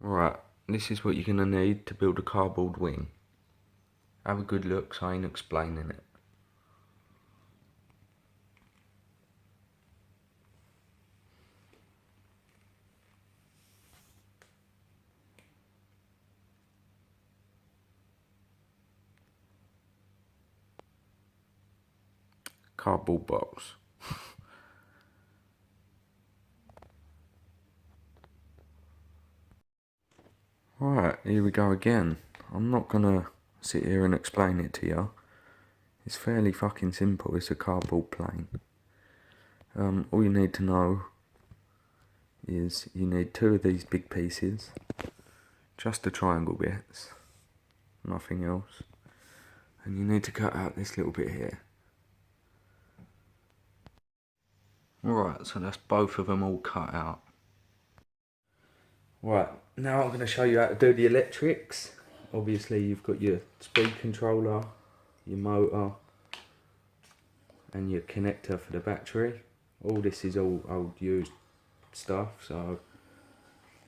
Right, this is what you're going to need to build a cardboard wing. Have a good look, so I ain't explaining it. Cardboard box. Right, here we go again. I'm not gonna sit here and explain it to you. It's fairly fucking simple. It's a cardboard plane. All you need to know is you need 2 of these big pieces, just the triangle bits, nothing else. And you need to cut out this little bit here. Alright, so that's both of them all cut out. Right, now I'm going to show you how to do the electrics. Obviously you've got your speed controller, your motor, and your connector for the battery. All this is all old used stuff, so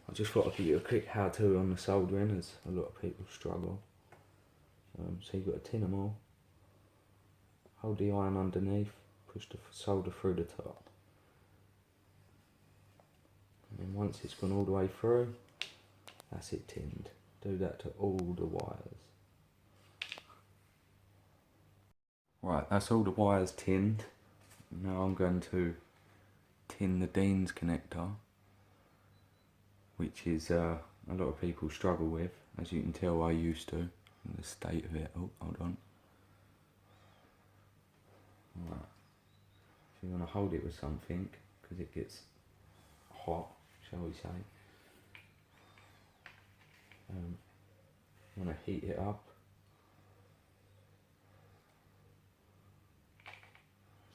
I just thought I'd give you a quick how to on the soldering, as a lot of people struggle. So you've got a tin of more, hold the iron underneath, push the solder through the top. And then once it's gone all the way through, that's it tinned. Do that to all the wires. Right, that's all the wires tinned. Now I'm going to tin the Dean's connector, which is a lot of people struggle with. As you can tell, I used to, in the state of it. Oh, hold on. Right. So you want to hold it with something, because it gets hot, shall we say. You want to heat it up.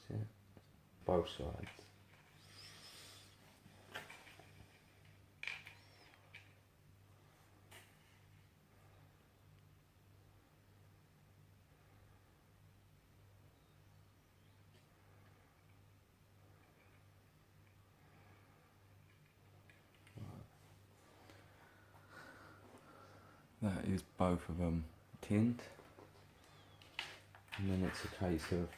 That's it. Both sides. That is both of them tinned, and then it's a case of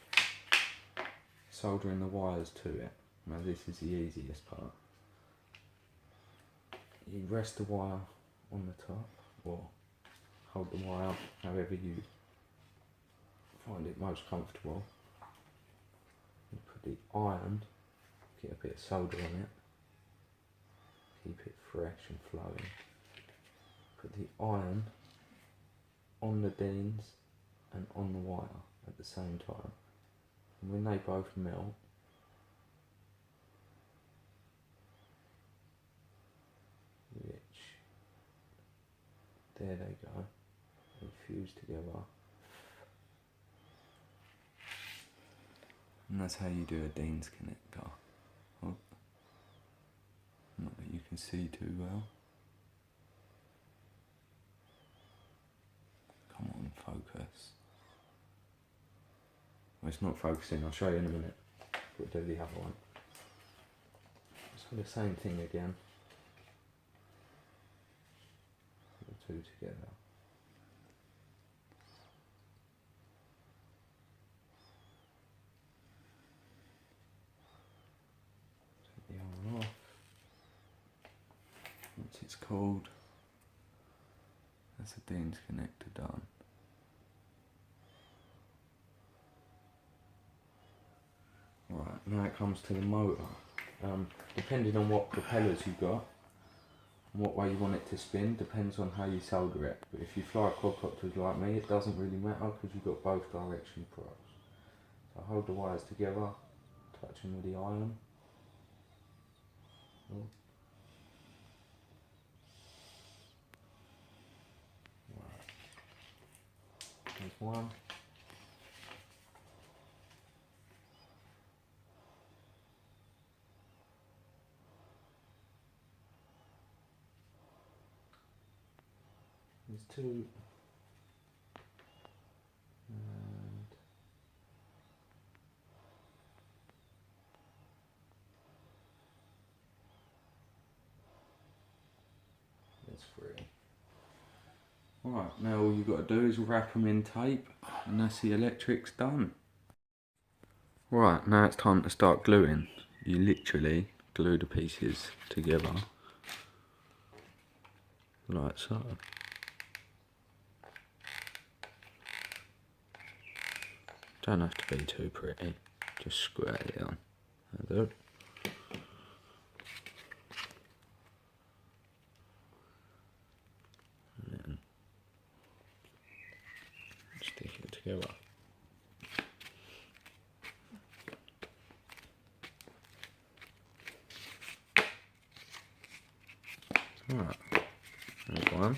soldering the wires to it. Now this is the easiest part. You rest the wire on the top, or hold the wire however you find it most comfortable. You put the iron, get a bit of solder on it, keep it fresh and flowing. Put the iron on the Deans and on the wire at the same time. And when they both melt, which, there they go, they fuse together. And that's how you do a Dean's connector. Oh, not that you can see too well. Come on, focus. Well, it's not focusing, I'll show you in a minute. We'll do the other one. So the same thing again. The two together. Take the iron off. Once it's cold, that's a Dean's connector done. Right, now it comes to the motor. Depending on what propellers you've got and what way you want it to spin, depends on how you solder it. But if you fly quadcopters like me, it doesn't really matter because you've got both direction props. So hold the wires together, touch them with the iron. Oh. Right. There's one. There's two, and there's free. Right, now all you've got to do is wrap them in tape and that's the electrics done. Right, now it's time to start gluing. You literally glue the pieces together like so. Don't have to be too pretty, just square it on. There. And then stick it together. Right, there's one.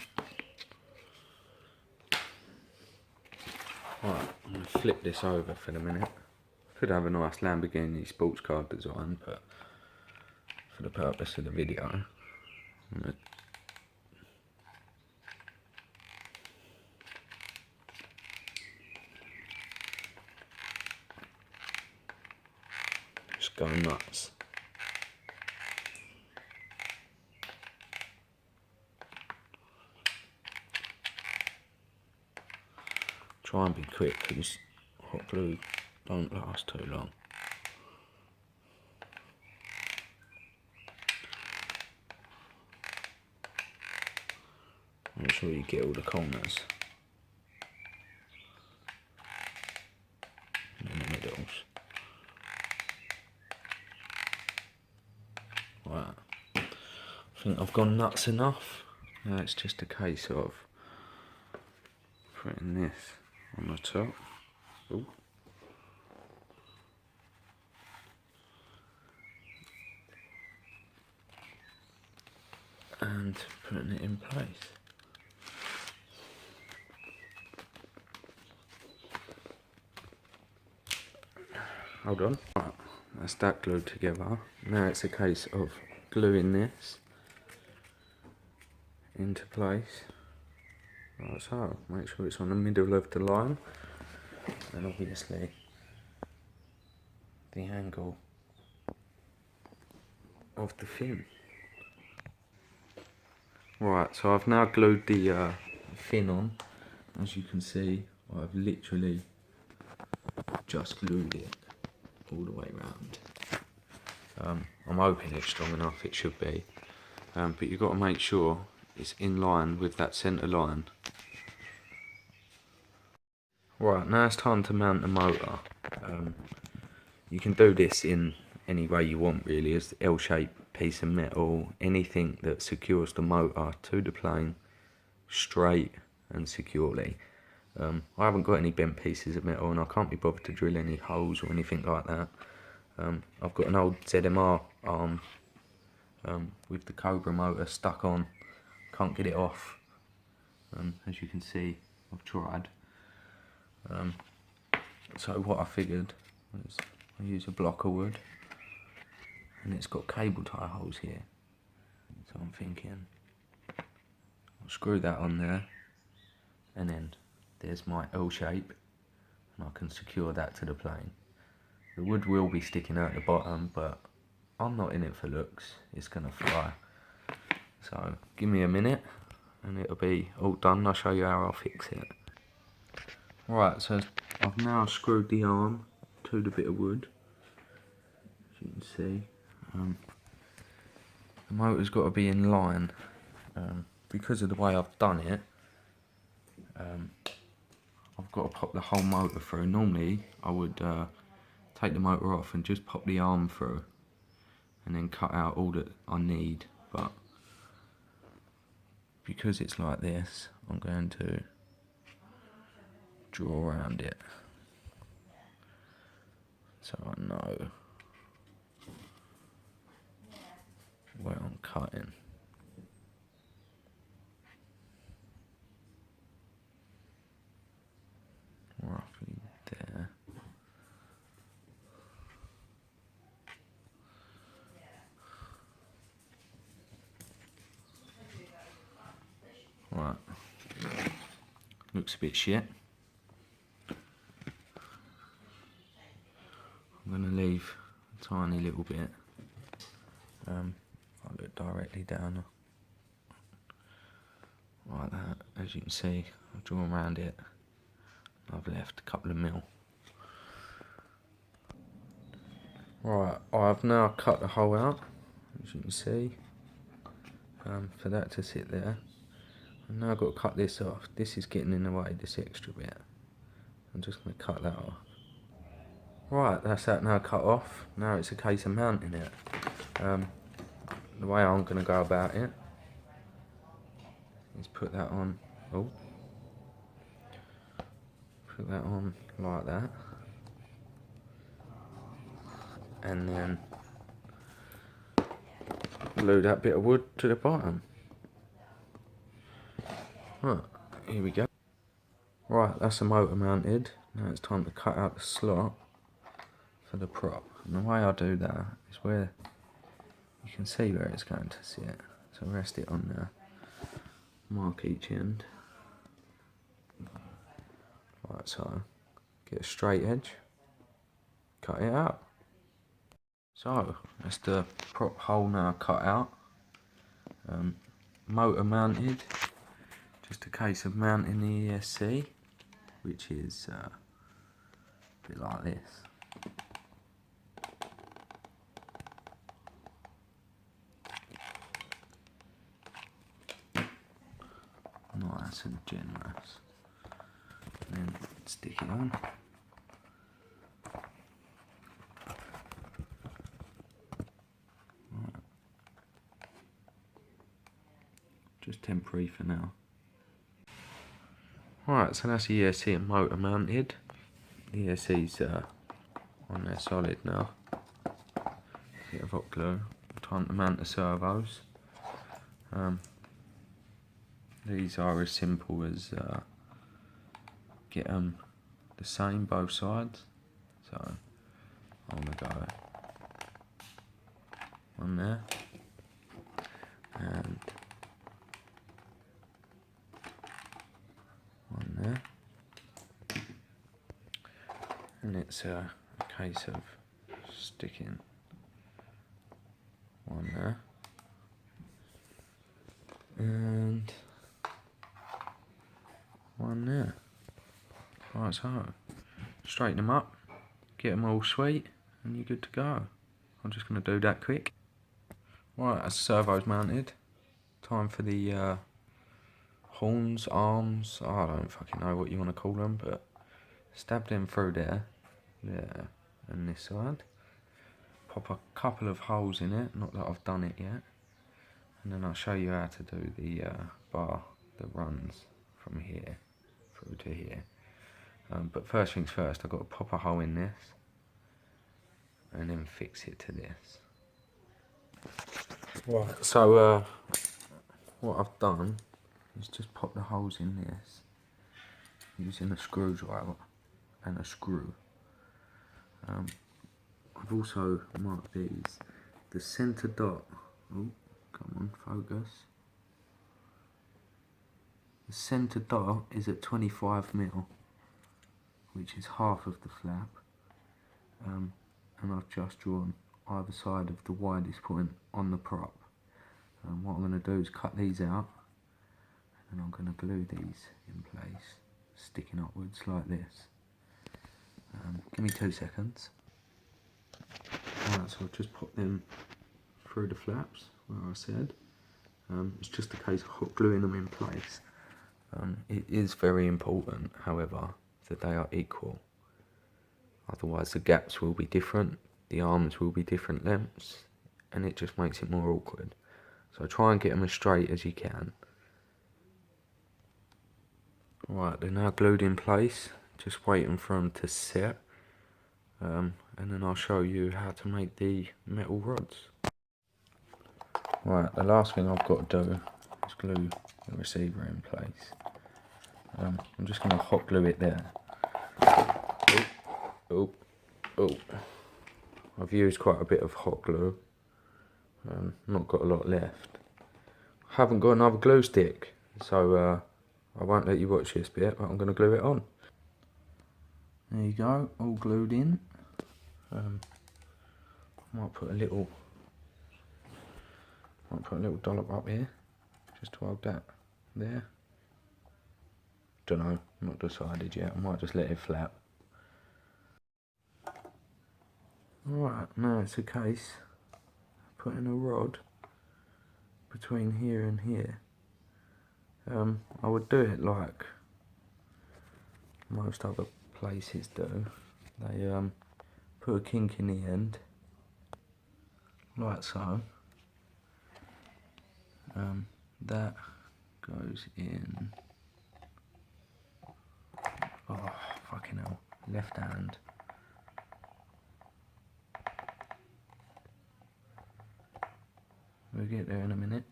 Right, I'm going to flip this over for the minute. Could have a nice Lamborghini sports car design, but for the purpose of the video, I'm going to just go nuts. Try and be quick because hot glue don't last too long. Make sure you get all the corners and in the middles. Right, I think I've gone nuts enough. Now it's just a case of putting this on the top. Ooh. And putting it in place. Hold on. Right, that's that glued together. Now it's a case of gluing this into place. Like so. Make sure it's on the middle of the line. And obviously the angle of the fin. Right, so I've now glued the fin on. As you can see, I've literally just glued it all the way around. I'm hoping it's strong enough, it should be. But you've got to make sure it's in line with that centre line. Right, now it's time to mount the motor. You can do this in any way you want really, as the L-shaped piece of metal, anything that secures the motor to the plane straight and securely. I haven't got any bent pieces of metal and I can't be bothered to drill any holes or anything like that. I've got an old ZMR arm with the Cobra motor stuck on, can't get it off. As you can see, I've tried. So what I figured was I use a block of wood and it's got cable tie holes here. So I'm thinking I'll screw that on there and then there's my L shape and I can secure that to the plane. The wood will be sticking out the bottom, but I'm not in it for looks, it's gonna fly. So give me a minute and it'll be all done. I'll show you how I'll fix it. Right, so I've now screwed the arm to the bit of wood, as you can see. The motor's got to be in line. Because of the way I've done it, I've got to pop the whole motor through. Normally I would take the motor off and just pop the arm through and then cut out all that I need, but because it's like this, I'm going to draw around it so I know where I'm cutting. Roughly there. Right, looks a bit shit. I'm going to leave a tiny little bit. I'll look directly down. like that. As you can see, I've drawn around it. I've left a couple of mil. Right, I've now cut the hole out, as you can see, for that to sit there. And now I've got to cut this off. This is getting in the way, this extra bit. I'm just going to cut that off. Right, that's that now cut off. Now it's a case of mounting it. The way I'm going to go about it is put that on. Oh, put that on like that, and then glue that bit of wood to the bottom. Right, here we go. Right, that's the motor mounted. Now it's time to cut out the slot for the prop. And the way I do that is where you can see where it's going to sit. So rest it on there. Mark each end. Like so. Get a straight edge. Cut it out. So, that's the prop hole now cut out. Motor mounted. Just a case of mounting the ESC, which is a bit like this. Nice and generous. And then stick it on. Right. Just temporary for now. Right, so that's the ESC and motor mounted. The ESC's on there solid now. Bit of hot glue. Time to mount the servos. These are as simple as get them the same both sides. So I'm gonna go one there and one there, and it's a case of sticking one there and one there. Right, so straighten them up, get them all sweet, and you're good to go. I'm just going to do that quick. Right, as servo's mounted, time for the horns, arms, I don't fucking know what you want to call them, but stab them through there, and this side. Pop a couple of holes in it, not that I've done it yet, and then I'll show you how to do the bar that runs from here through to here. But first things first, I've got to pop a hole in this and then fix it to this. Right, so what I've done is just pop the holes in this using a screwdriver and a screw. I've also marked these. The centre dot, oh, come on, focus. The centre dot is at 25 mil, which is half of the flap, and I've just drawn either side of the widest point on the prop. What I'm going to do is cut these out, and I'm going to glue these in place, sticking upwards like this. Give me 2 seconds. Alright, so I've just put them through the flaps, where I said. It's just a case of hot gluing them in place. It is very important, however, that they are equal. Otherwise the gaps will be different, the arms will be different lengths, and it just makes it more awkward. So try and get them as straight as you can. Right, they're now glued in place, just waiting for them to set. And then I'll show you how to make the metal rods. Right, the last thing I've got to do is glue the receiver in place. I'm just going to hot glue it there. Oh. I've used quite a bit of hot glue. Not got a lot left. Haven't got another glue stick, so I won't let you watch this bit, but I'm going to glue it on. There you go, all glued in. I might put a little dollop up here, just to hold that there. Don't know, not decided yet. I might just let it flap. Alright, now it's a case of putting a rod between here and here. I would do it like most other places do. They put a kink in the end, like so. That goes in. Oh, fucking hell. Left hand. We'll get there in a minute.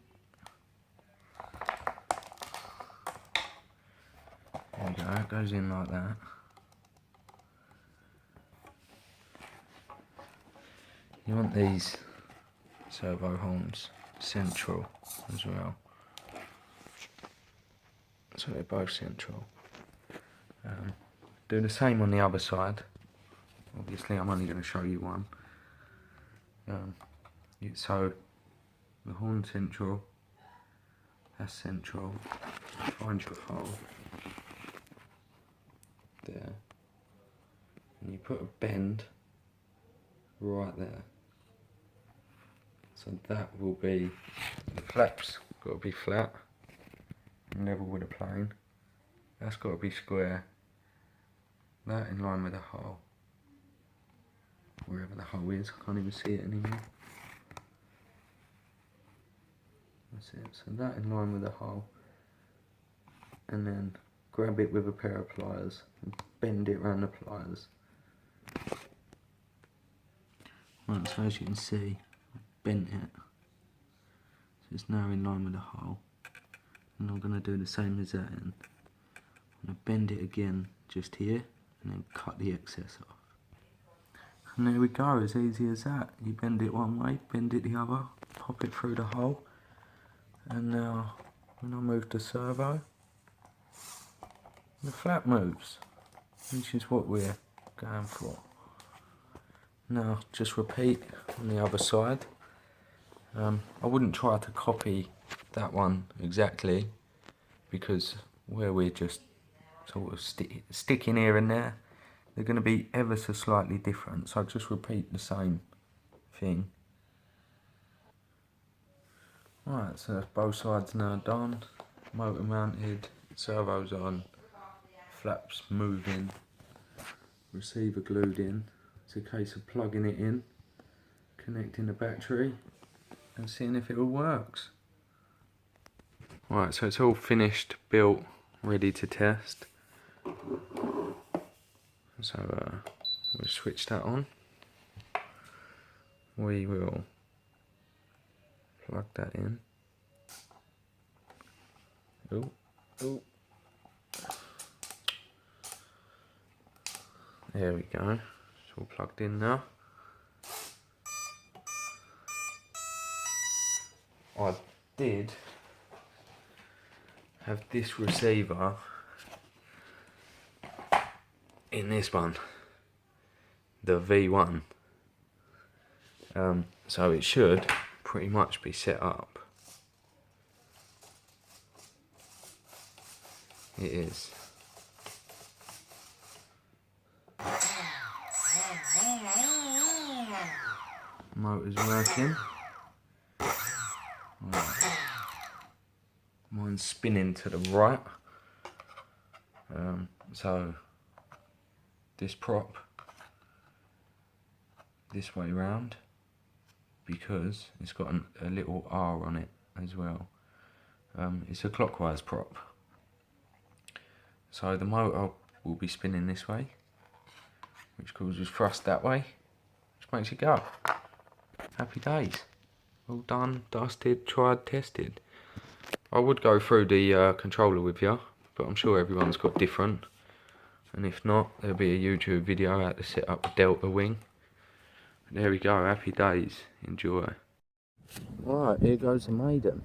There we go, it goes in like that. You want these servo horns central as well. So they're both central. Do the same on the other side. Obviously I'm only going to show you one. So the horn central, that's central. Find your hole there, and you put a bend right there. So that will be, the flaps got to be flat, level with the plane. That's got to be square. That in line with the hole, wherever the hole is. I can't even see it anymore. That's it. So that in line with the hole, and then grab it with a pair of pliers and bend it around the pliers. Right, so as you can see, I bent it. So it's now in line with the hole. And I'm going to do the same as that end. I'm going to bend it again just here, and then cut the excess off. And there we go, as easy as that. You bend it one way, bend it the other, pop it through the hole. And now, when I move the servo, the flap moves, which is what we're going for. Now, just repeat on the other side. I wouldn't try to copy that one exactly, because where we're just sort of sticking here and there, they're going to be ever so slightly different. So just repeat the same thing. Right, so that's both sides now done. Motor mounted, servos on, flaps moving, receiver glued in. It's a case of plugging it in, connecting the battery, and seeing if it all works. Right, so it's all finished, built, ready to test. So we'll switch that on. We will plug that in. Ooh, ooh. There we go. It's all plugged in now. I did have this receiver in this one, the V1. So it should pretty much be set up. It is. Motor's working. Right. Mine's spinning to the right. So this prop this way round, because it's got a little R on it as well. It's a clockwise prop. So the motor will be spinning this way, which causes thrust that way, which makes it go. Happy days. All done, dusted, tried, tested. I would go through the controller with you, but I'm sure everyone's got different. And if not, there'll be a YouTube video how to set up a Delta wing. But there we go, happy days. Enjoy. Right, here goes the maiden.